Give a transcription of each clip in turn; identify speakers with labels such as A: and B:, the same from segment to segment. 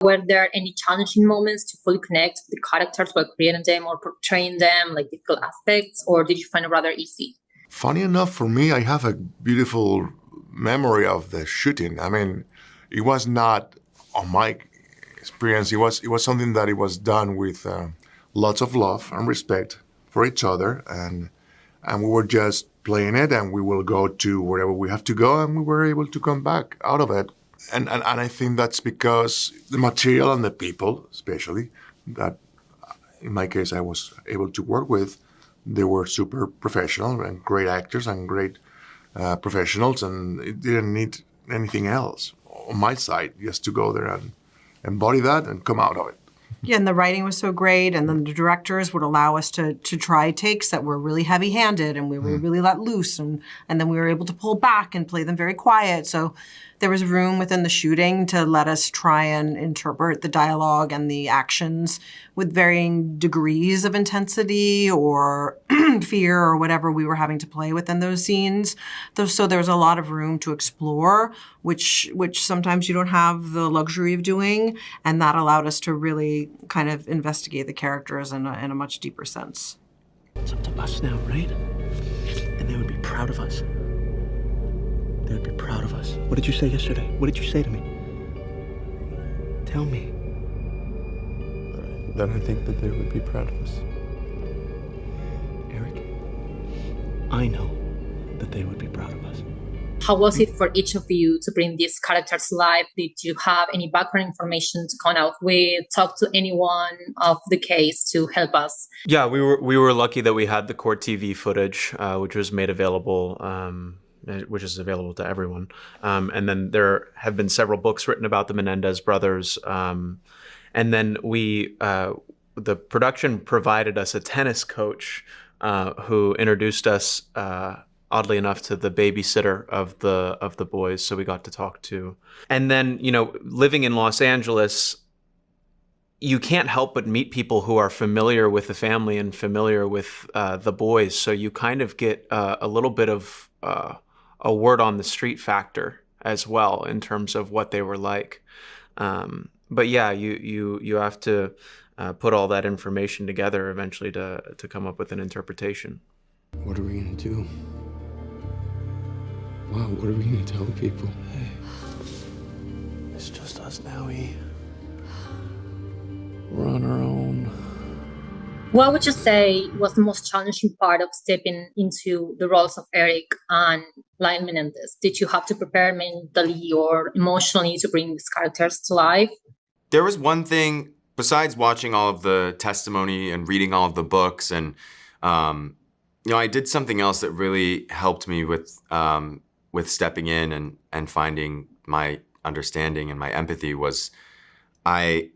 A: Were there any challenging moments to fully connect with the characters while creating them or portraying them, like difficult aspects, or did you find it rather easy?
B: Funny enough, for me, I have a beautiful memory of the shooting. I mean, it was not, on my experience, it was something that it was done with lots of love and respect for each other, and we were just playing it, and we will go to wherever we have to go, and we were able to come back out of it. And I think that's because the material and the people, especially, that in my case I was able to work with, they were super professional and great actors and great professionals, and it didn't need anything else on my side, just to go there and embody that and come out of it.
C: Yeah, and the writing was so great, and then the directors would allow us to try takes that were really heavy-handed, and we were really let loose, and then we were able to pull back and play them very quiet. So there was room within the shooting to let us try and interpret the dialogue and the actions with varying degrees of intensity or fear or whatever we were having to play within those scenes. So there was a lot of room to explore, which sometimes you don't have the luxury of doing, and that allowed us to really kind of investigate the characters in a much deeper sense.
D: It's up to us now, right? And they would be proud of us. They would be proud of us. What did you say yesterday? What did you say to me? Tell me.
E: Then I think that they would be proud of us.
D: Eric, I know that they would be proud of us.
A: How was it for each of you to bring these characters to life? Did you have any background information to come out with? Talk to anyone of the case to help us?
F: Yeah, we were lucky that we had the court TV footage, which was made available, which is available to everyone. And then there have been several books written about the Menendez brothers. And then the production provided us a tennis coach who introduced us, oddly enough, to the babysitter of the boys. So we got to talk to. And then, living in Los Angeles, you can't help but meet people who are familiar with the family and familiar with the boys. So you kind of get a little bit of a word on the street factor as well in terms of what they were like. But yeah, you have to put all that information together eventually to come up with an interpretation.
E: What are we gonna do? Wow, what are we gonna tell the people?
D: Hey, it's just us now, E.
E: We're on our own.
A: What would you say was the most challenging part of stepping into the roles of Erik and Lyle Menendez? Did you have to prepare mentally or emotionally to bring these characters to life?
G: There was one thing, besides watching all of the testimony and reading all of the books, and I did something else that really helped me with stepping in and finding my understanding and my empathy was I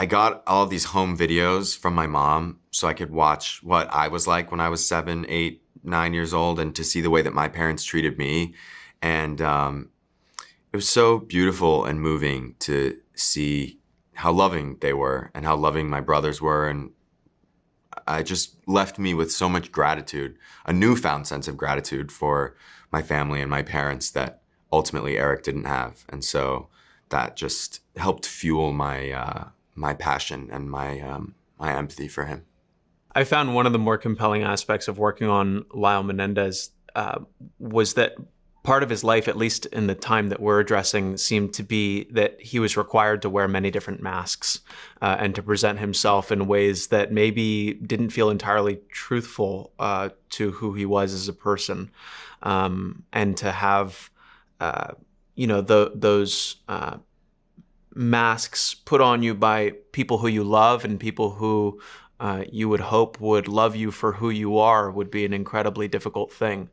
G: got all of these home videos from my mom so I could watch what I was like when I was 7, 8, 9 years old, and to see the way that my parents treated me. And it was so beautiful and moving to see how loving they were and how loving my brothers were. And I just left me with so much gratitude, a newfound sense of gratitude for my family and my parents that ultimately Erik didn't have. And so that just helped fuel my passion and my empathy for him.
F: I found one of the more compelling aspects of working on Lyle Menendez was that part of his life, at least in the time that we're addressing, seemed to be that he was required to wear many different masks and to present himself in ways that maybe didn't feel entirely truthful to who he was as a person. And to have, those masks put on you by people who you love and people who you would hope would love you for who you are would be an incredibly difficult thing.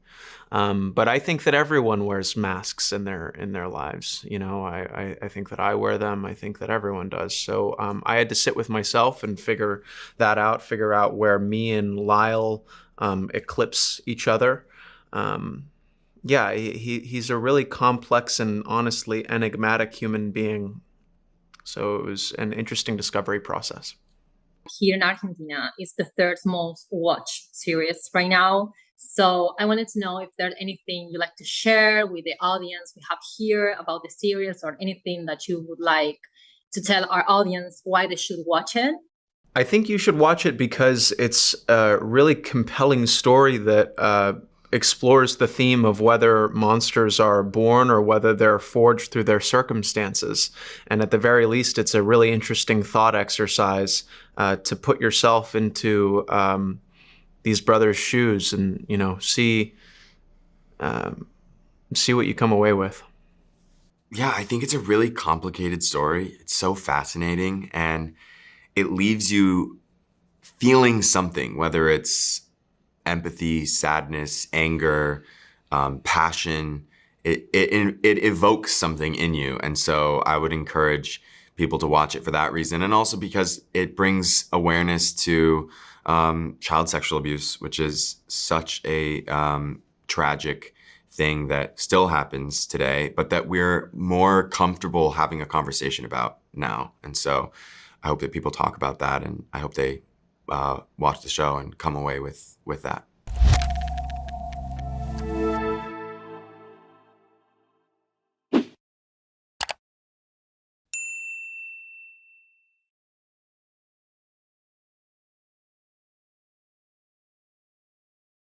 F: But I think that everyone wears masks in their lives. I think that I wear them. I think that everyone does. So I had to sit with myself and figure out where me and Lyle eclipse each other. He's a really complex and honestly enigmatic human being. So it was an interesting discovery process.
A: Here in Argentina, it's the third most watched series right now. So I wanted to know if there's anything you'd like to share with the audience we have here about the series, or anything that you would like to tell our audience why they should watch it?
F: I think you should watch it because it's a really compelling story that explores the theme of whether monsters are born or whether they're forged through their circumstances. And at the very least, it's a really interesting thought exercise to put yourself into these brothers' shoes and, you know, see what you come away with.
G: Yeah, I think it's a really complicated story. It's so fascinating, and it leaves you feeling something, whether it's empathy, sadness, anger, passion. It evokes something in you. And so I would encourage people to watch it for that reason. And also because it brings awareness to child sexual abuse, which is such a tragic thing that still happens today, but that we're more comfortable having a conversation about now. And so I hope that people talk about that, and I hope they watch the show and come away with that.